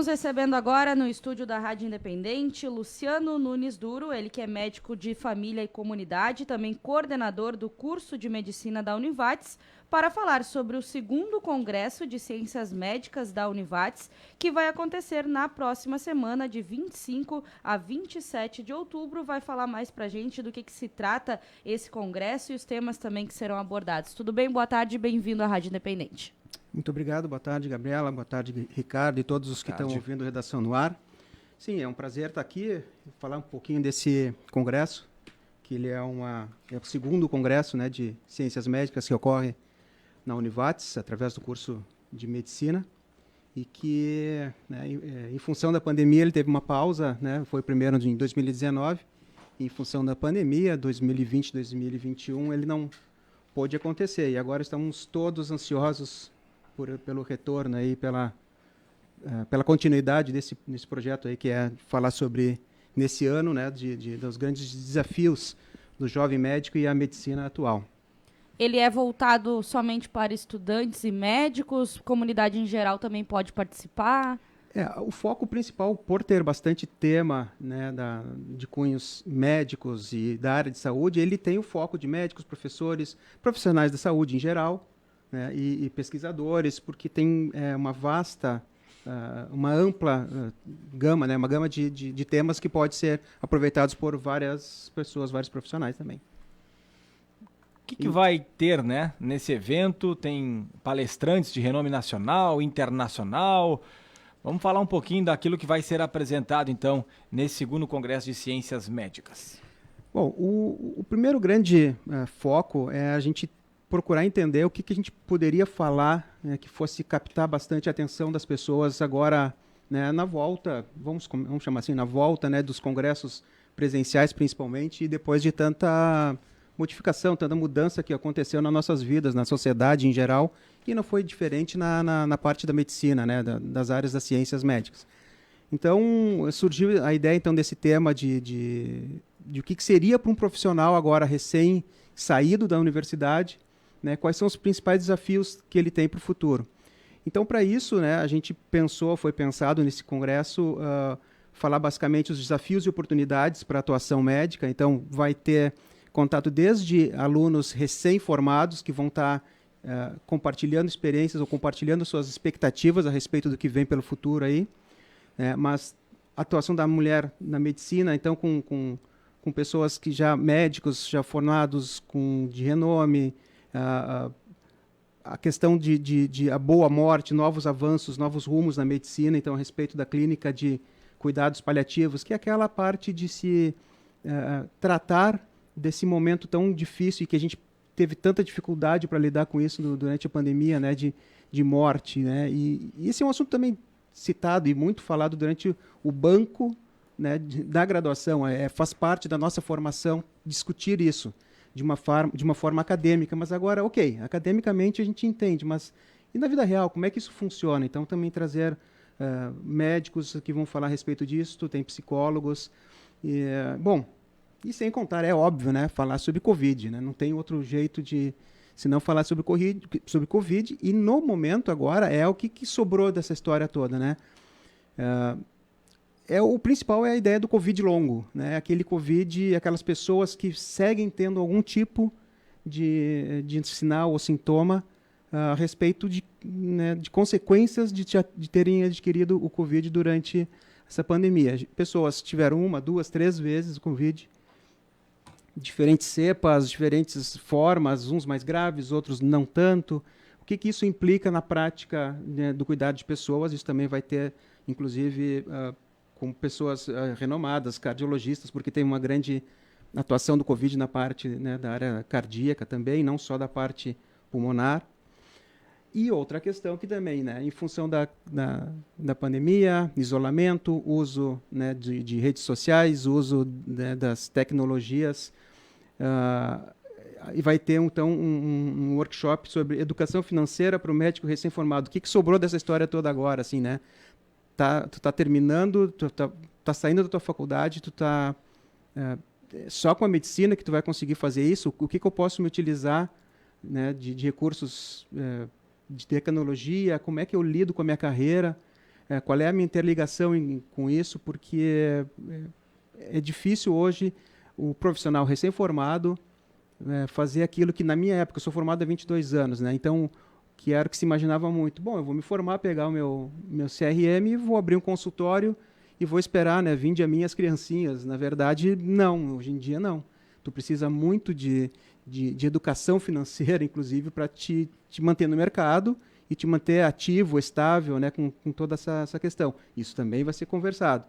recebendo agora no estúdio da Rádio Independente Luciano Nunes Duro, ele que é médico de família e comunidade, também coordenador do curso de medicina da Univates, para falar sobre o 2º Congresso de Ciências Médicas da Univates, que vai acontecer na próxima semana, de 25 a 27 de outubro. Vai falar mais para a gente do que se trata esse congresso e os temas também que serão abordados. Tudo bem? Boa tarde, bem-vindo à Rádio Independente. Muito obrigado, boa tarde, Gabriela, boa tarde, Ricardo e todos os que estão ouvindo Redação no Ar. Sim, é um prazer estar aqui e falar um pouquinho desse congresso, que ele é o 2º congresso, né, de ciências médicas que ocorre na Univates, através do curso de medicina, e que, né, em função da pandemia, ele teve uma pausa, né, foi primeiro em 2019, e em função da pandemia, 2020, 2021, ele não pôde acontecer, e agora estamos todos ansiosos pelo retorno aí, pela continuidade desse projeto aí, que é falar sobre, nesse ano, né, dos grandes desafios do jovem médico e a medicina atual. Ele é voltado somente para estudantes e médicos? Comunidade em geral também pode participar? O foco principal, por ter bastante tema, né, de cunhos médicos e da área de saúde, ele tem o foco de médicos, professores, profissionais da saúde em geral, né, e pesquisadores, porque tem uma vasta, uma ampla gama, né, uma gama de temas que pode ser aproveitados por várias pessoas, vários profissionais também. O que vai ter, né, nesse evento? Tem palestrantes de renome nacional, internacional. Vamos falar um pouquinho daquilo que vai ser apresentado, então, nesse 2º Congresso de Ciências Médicas. Bom, o primeiro grande foco é a gente procurar entender o que a gente poderia falar, né, que fosse captar bastante a atenção das pessoas agora, né, na volta, vamos chamar assim, na volta, né, dos congressos presenciais principalmente, e depois de tanta modificação, tanta mudança que aconteceu nas nossas vidas, na sociedade em geral, e não foi diferente na parte da medicina, né, das áreas das ciências médicas. Então, surgiu a ideia então desse tema de o que seria para um profissional agora recém-saído da universidade, né, quais são os principais desafios que ele tem para o futuro. Então, para isso, né, a gente foi pensado nesse congresso falar basicamente os desafios e oportunidades para a atuação médica. Então, vai ter contato desde alunos recém-formados que vão estar compartilhando experiências ou compartilhando suas expectativas a respeito do que vem pelo futuro aí, né, mas a atuação da mulher na medicina, então, com pessoas que médicos já formados de renome, a questão de a boa morte, novos avanços, novos rumos na medicina, então a respeito da clínica de cuidados paliativos, que é aquela parte de se tratar desse momento tão difícil e que a gente teve tanta dificuldade para lidar com isso durante a pandemia, né, de morte, né, e esse é um assunto também citado e muito falado durante o banco, né, da graduação, faz parte da nossa formação discutir isso de uma forma acadêmica, mas agora, ok, academicamente a gente entende, mas e na vida real, como é que isso funciona? Então, também trazer médicos que vão falar a respeito disso, tem psicólogos, bom, e sem contar, é óbvio, né, falar sobre Covid, né, não tem outro jeito se não falar sobre Covid, e no momento agora o que sobrou dessa história toda, né? O principal é a ideia do Covid longo, né? Aquele Covid, aquelas pessoas que seguem tendo algum tipo de sinal ou sintoma a respeito né, de consequências de terem adquirido o Covid durante essa pandemia. Pessoas tiveram 1, 2, 3 vezes o Covid, diferentes cepas, diferentes formas, uns mais graves, outros não tanto. O que isso implica na prática, né, do cuidado de pessoas? Isso também vai ter, inclusive, com pessoas renomadas, cardiologistas, porque tem uma grande atuação do Covid na parte, né, da área cardíaca também, não só da parte pulmonar. E outra questão que também, né, em função da pandemia, isolamento, uso, né, de redes sociais, uso, né, das tecnologias, e vai ter então um workshop sobre educação financeira para o médico recém-formado. O que sobrou dessa história toda agora, assim, né? Tu tá terminando, tu tá saindo da tua faculdade, tu tá só com a medicina que tu vai conseguir fazer isso. O que eu posso me utilizar, né, de recursos de tecnologia? Como é que eu lido com a minha carreira? qual é a minha interligação com isso, porque é difícil hoje o profissional recém-formado fazer aquilo que na minha época, eu sou formado há 22 anos, né? Então, que era o que se imaginava muito. Bom, eu vou me formar, pegar o meu CRM e vou abrir um consultório e vou esperar, né? Vinde a mim as criancinhas. Na verdade, não. Hoje em dia, não. Tu precisa muito de educação financeira, inclusive, para te manter no mercado e te manter ativo, estável, né? Com toda essa questão. Isso também vai ser conversado.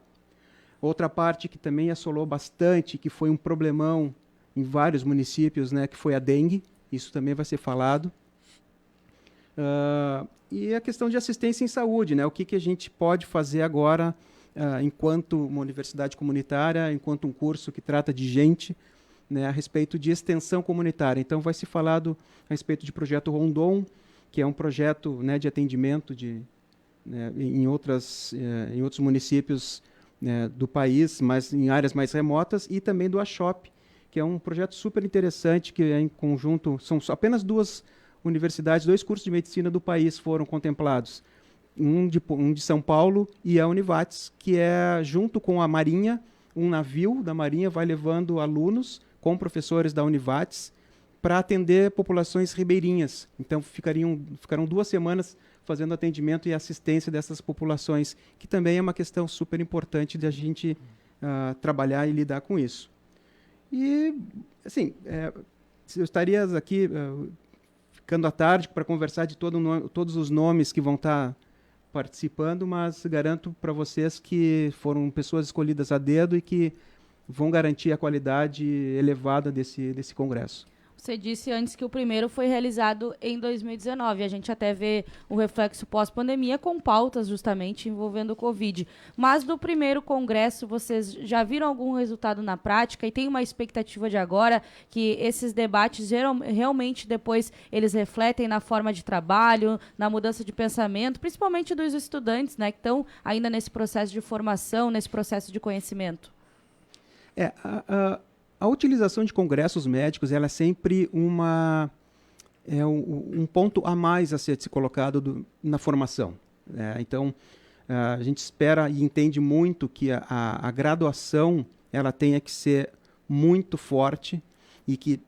Outra parte que também assolou bastante, que foi um problemão em vários municípios, né? Que foi a dengue. Isso também vai ser falado. E a questão de assistência em saúde, né? O que a gente pode fazer agora, enquanto uma universidade comunitária, enquanto um curso que trata de gente, né, a respeito de extensão comunitária. Então, vai se falar a respeito de projeto Rondon, que é um projeto, né, de atendimento né, em outros municípios, né, do país, mas em áreas mais remotas, e também do ASHOP, que é um projeto super interessante, que é em conjunto, são apenas 2 universidades, 2 cursos de medicina do país foram contemplados. Um de São Paulo e a Univates, que é, junto com a Marinha, um navio da Marinha vai levando alunos com professores da Univates para atender populações ribeirinhas. Então, ficarão 2 semanas fazendo atendimento e assistência dessas populações, que também é uma questão super importante de a gente trabalhar e lidar com isso. E, assim, eu estaria aqui ficando à tarde para conversar de todos os nomes que vão estar participando, mas garanto para vocês que foram pessoas escolhidas a dedo e que vão garantir a qualidade elevada desse congresso. Você disse antes que o primeiro foi realizado em 2019. A gente até vê o reflexo pós-pandemia com pautas justamente envolvendo o Covid. Mas do primeiro congresso, vocês já viram algum resultado na prática e tem uma expectativa de agora que esses debates realmente depois eles refletem na forma de trabalho, na mudança de pensamento, principalmente dos estudantes, né, que estão ainda nesse processo de formação, nesse processo de conhecimento? A utilização de congressos médicos ela é sempre um ponto a mais a ser colocado na formação. Então, a gente espera e entende muito que a graduação ela tenha que ser muito forte e que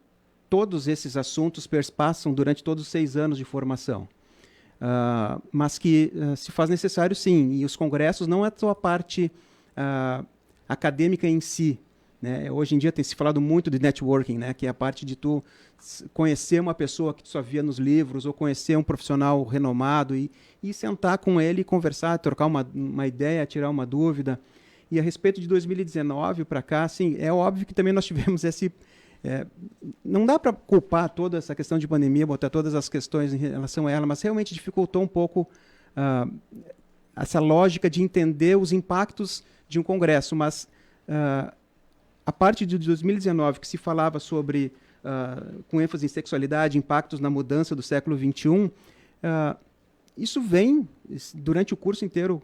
todos esses assuntos perspassam durante todos os 6 anos de formação. Mas que se faz necessário, sim. E os congressos não é só a parte acadêmica em si, né? Hoje em dia tem se falado muito de networking, né? Que é a parte de tu conhecer uma pessoa que tu só via nos livros ou conhecer um profissional renomado e sentar com ele, conversar, trocar uma ideia, tirar uma dúvida. E a respeito de 2019 para cá, assim, é óbvio que também nós tivemos não dá para culpar toda essa questão de pandemia, botar todas as questões em relação a ela, mas realmente dificultou um pouco essa lógica de entender os impactos de um congresso, mas a parte de 2019 que se falava sobre, com ênfase em sexualidade, impactos na mudança do século XXI, isso vem, durante o curso inteiro,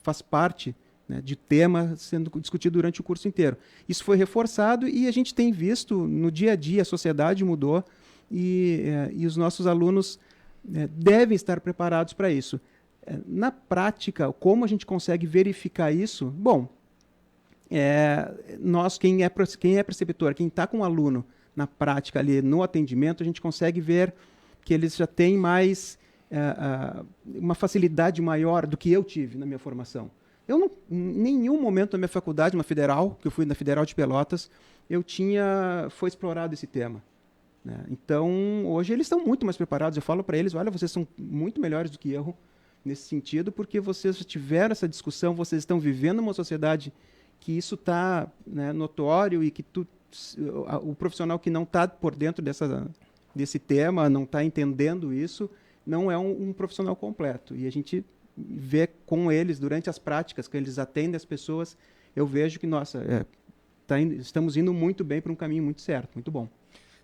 faz parte, né, de tema sendo discutido durante o curso inteiro. Isso foi reforçado e a gente tem visto no dia a dia, a sociedade mudou e os nossos alunos devem estar preparados para isso. Na prática, como a gente consegue verificar isso? Bom, quem é preceptor, quem está com o aluno na prática ali no atendimento, a gente consegue ver que eles já têm mais uma facilidade maior do que eu tive na minha formação. Em nenhum momento na minha faculdade, na Federal, que eu fui na Federal de Pelotas, foi explorado esse tema, né? Então, hoje eles estão muito mais preparados. Eu falo para eles, olha, vocês são muito melhores do que eu nesse sentido, porque vocês já tiveram essa discussão, vocês estão vivendo uma sociedade que isso está, né, notório e que o profissional que não está por dentro desse tema, não está entendendo isso, não é um profissional completo. E a gente vê com eles, durante as práticas, que eles atendem as pessoas, eu vejo que, estamos indo muito bem para um caminho muito certo, muito bom.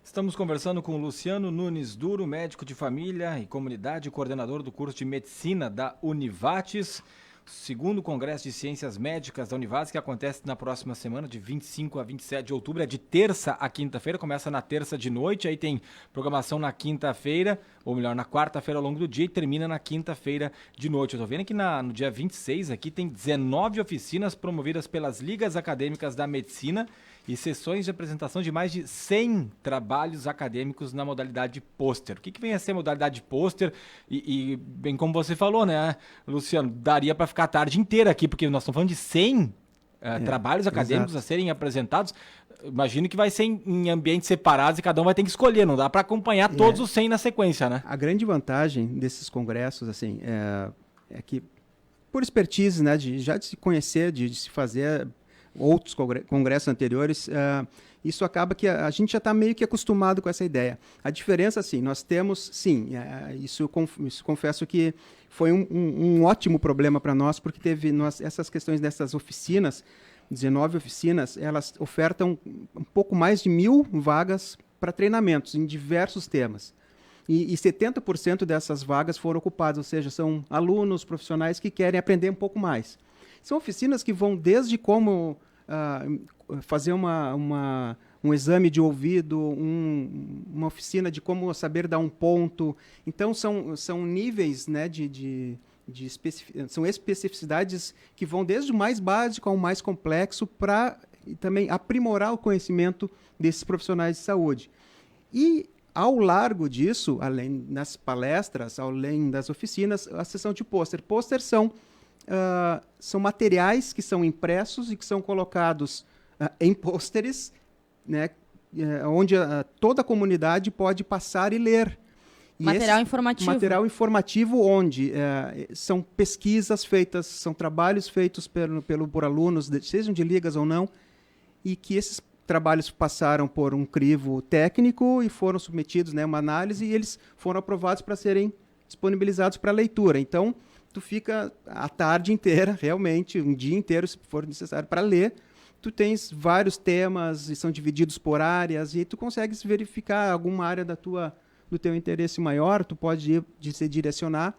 Estamos conversando com o Luciano Nunes Duro, médico de família e comunidade, coordenador do curso de medicina da Univates. segundo Congresso de Ciências Médicas da Univats, que acontece na próxima semana, de 25 a 27 de outubro, é de terça a quinta-feira, começa na terça de noite, aí tem programação na quinta-feira, ou melhor, na quarta-feira ao longo do dia e termina na quinta-feira de noite. Eu tô vendo que no dia 26 aqui tem 19 oficinas promovidas pelas ligas acadêmicas da medicina e sessões de apresentação de mais de 100 trabalhos acadêmicos na modalidade pôster. O que vem a ser a modalidade pôster? E bem como você falou, né, Luciano, daria para ficar a tarde inteira aqui, porque nós estamos falando de 100 trabalhos acadêmicos a serem apresentados. Imagino que vai ser em ambientes separados e cada um vai ter que escolher, não dá para acompanhar todos os 100 na sequência, né? A grande vantagem desses congressos, assim, é que, por expertise, né, de se conhecer, de se fazer outros congressos anteriores, isso acaba que a gente já está meio que acostumado com essa ideia. A diferença, assim, nós temos, sim, isso confesso que foi um ótimo problema para nós, porque teve essas questões dessas oficinas, 19 oficinas, elas ofertam um pouco mais de 1.000 vagas para treinamentos em diversos temas. E 70% dessas vagas foram ocupadas, ou seja, são alunos, profissionais que querem aprender um pouco mais. São oficinas que vão desde como fazer um exame de ouvido, uma oficina de como saber dar um ponto. Então, são níveis, né, são especificidades que vão desde o mais básico ao mais complexo para também aprimorar o conhecimento desses profissionais de saúde. E, ao largo disso, além das palestras, além das oficinas, a sessão de pôster. Pôster são materiais que são impressos e que são colocados em pôsteres, né, onde toda a comunidade pode passar e ler. Material informativo. Material informativo onde são pesquisas feitas, são trabalhos feitos por alunos, sejam de ligas ou não, e que esses trabalhos passaram por um crivo técnico e foram submetidos, né, a uma análise, e eles foram aprovados para serem disponibilizados para leitura. Então, tu fica a tarde inteira, realmente, um dia inteiro, se for necessário, para ler. Tu tens vários temas e são divididos por áreas, e aí tu consegues verificar alguma área do teu interesse maior, tu pode se direcionar.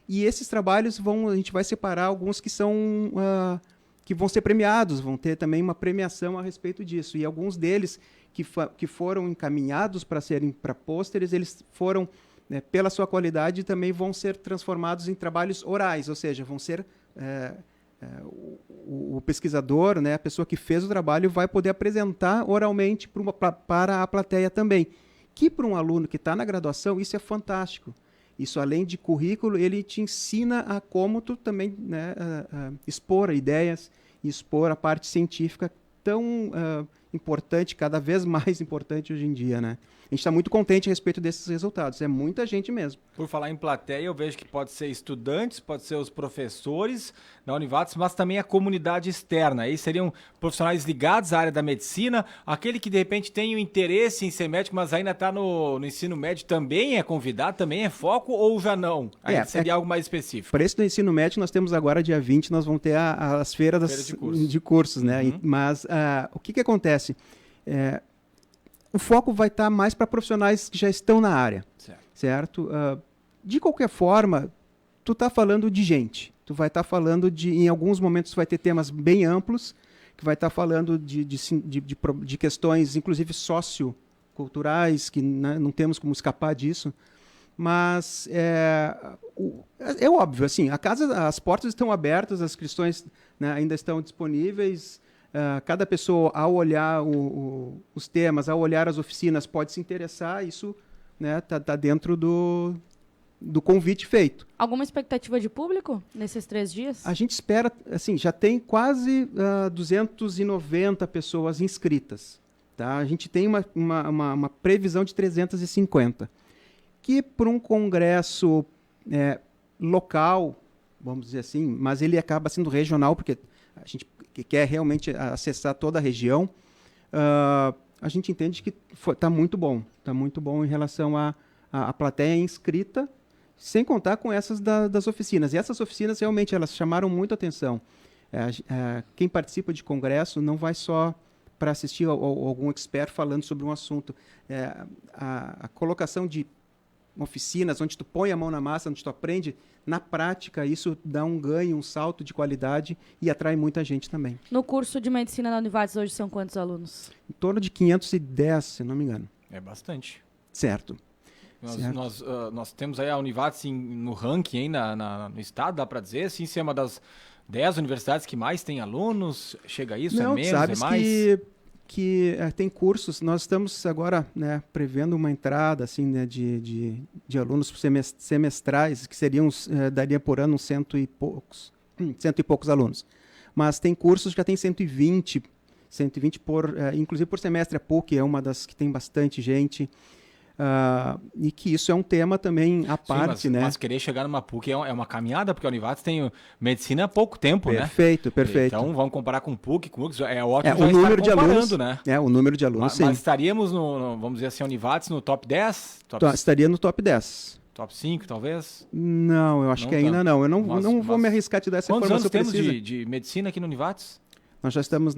E esses trabalhos a gente vai separar alguns que vão ser premiados, vão ter também uma premiação a respeito disso. E alguns deles que foram encaminhados para serem para pôsteres, eles foram, né, pela sua qualidade, também vão ser transformados em trabalhos orais, ou seja, vão ser o pesquisador, né, a pessoa que fez o trabalho, vai poder apresentar oralmente para a plateia também. Que para um aluno que está na graduação, isso é fantástico. Isso, além de currículo, ele te ensina a como tu também, né, expor ideias, expor a parte científica tão importante, cada vez mais importante hoje em dia, né? A gente está muito contente a respeito desses resultados. É muita gente mesmo. Por falar em plateia, eu vejo que pode ser estudantes, pode ser os professores da Univats, mas também a comunidade externa. Aí seriam profissionais ligados à área da medicina, aquele que de repente tem o interesse em ser médico, mas ainda está no ensino médio, também é convidado, também é foco, ou já não? Aí seria algo mais específico. Para esse do ensino médio, nós temos agora, dia 20, nós vamos ter as feiras de cursos, né? Uhum. Mas o que acontece? O foco vai estar mais para profissionais que já estão na área, certo? De qualquer forma, tu está falando de gente. Tu vai estar falando em alguns momentos vai ter temas bem amplos, que vai estar falando de questões, inclusive socioculturais, que, né, não temos como escapar disso. Mas é óbvio, assim, as portas estão abertas, as inscrições, né, ainda estão disponíveis. Cada pessoa, ao olhar os temas, ao olhar as oficinas, pode se interessar. Isso, né, tá dentro do convite feito. Alguma expectativa de público nesses 3 dias? A gente espera, assim, já tem quase 290 pessoas inscritas. Tá? A gente tem uma previsão de 350. Que para um congresso local, vamos dizer assim, mas ele acaba sendo regional, porque a gente quer realmente acessar toda a região, a gente entende que está muito bom. Está muito bom em relação à plateia inscrita, sem contar com essas das oficinas. E essas oficinas, realmente, elas chamaram muito atenção. Quem participa de congresso não vai só para assistir a algum expert falando sobre um assunto. A colocação de oficinas, onde tu põe a mão na massa, onde tu aprende na prática, isso dá um ganho, um salto de qualidade e atrai muita gente também. No curso de medicina da Univates hoje são quantos alunos? Em torno de 510, se não me engano. É bastante. Certo. Nós temos aí a Univates no ranking aí no estado, dá para dizer, assim, se é uma das 10 universidades que mais tem alunos, chega a isso, Não, é menos, sabes é mais? que tem cursos, nós estamos agora, né, prevendo uma entrada assim, né, de alunos semestrais, que seriam, daria por ano uns cento e poucos alunos. Mas tem cursos que já tem 120 inclusive por semestre. A PUC é uma das que tem bastante gente. E que isso é um tema também à parte, Sim, né? Mas querer chegar numa PUC é uma caminhada, porque a Univates tem medicina há pouco tempo, Perfeito. Então vamos comparar com PUC, com URGS, é ótimo o número de alunos, né? O número de alunos, sim. Mas estaríamos vamos dizer assim, a Univates no top 10? Estaria no top 10. Top 5, talvez? Não, eu acho que ainda não. Eu não vou me arriscar a te dar essa informação precisa. Quantos anos temos de medicina aqui no Univates? Nós já estamos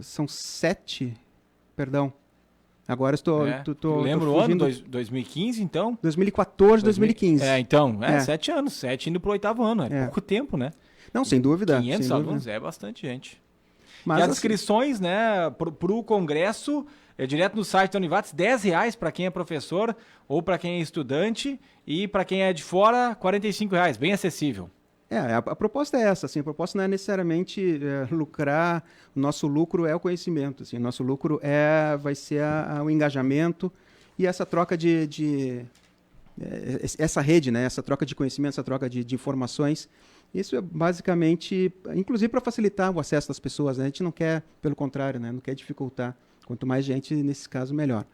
são 7, perdão. Agora eu lembro o ano, 2015, então? 2014, 2015. Então, 7 anos, 7 indo pro 8º ano, pouco tempo, né? Não, sem dúvida. 500 sem alunos dúvida. é bastante gente. Mas, e as inscrições, né, pro congresso, direto no site da Univates, R$10 para quem é professor ou para quem é estudante, e para quem é de fora, R$45, bem acessível. A proposta é essa, assim, a proposta não é necessariamente lucrar, o nosso lucro é o conhecimento, assim, o nosso lucro vai ser o engajamento e essa troca essa rede, né, essa troca de conhecimento, essa troca de informações. Isso é basicamente, inclusive para facilitar o acesso das pessoas, né? A gente não quer, pelo contrário, né, não quer dificultar. Quanto mais gente, nesse caso, melhor.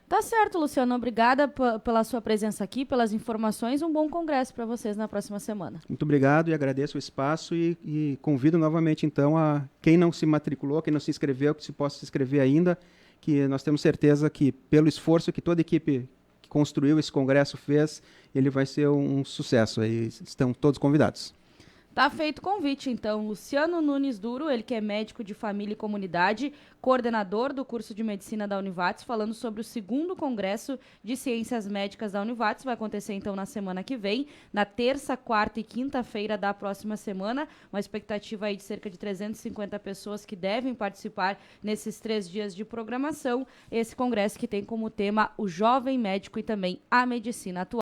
Tá certo, Luciano. Obrigada pela sua presença aqui, pelas informações. Um bom congresso para vocês na próxima semana. Muito obrigado e agradeço o espaço e convido novamente, então, a quem não se matriculou, quem não se inscreveu, que se possa se inscrever ainda, que nós temos certeza que, pelo esforço que toda a equipe que construiu esse congresso fez, ele vai ser um sucesso. Aí estão todos convidados. Tá feito o convite, então. Luciano Nunes Duro, ele que é médico de família e comunidade, coordenador do curso de medicina da Univates, falando sobre o 2º Congresso de Ciências Médicas da Univates. Vai acontecer, então, na semana que vem, na terça, quarta e quinta-feira da próxima semana. Uma expectativa aí de cerca de 350 pessoas que devem participar nesses 3 dias de programação. Esse congresso que tem como tema o jovem médico e também a medicina atual.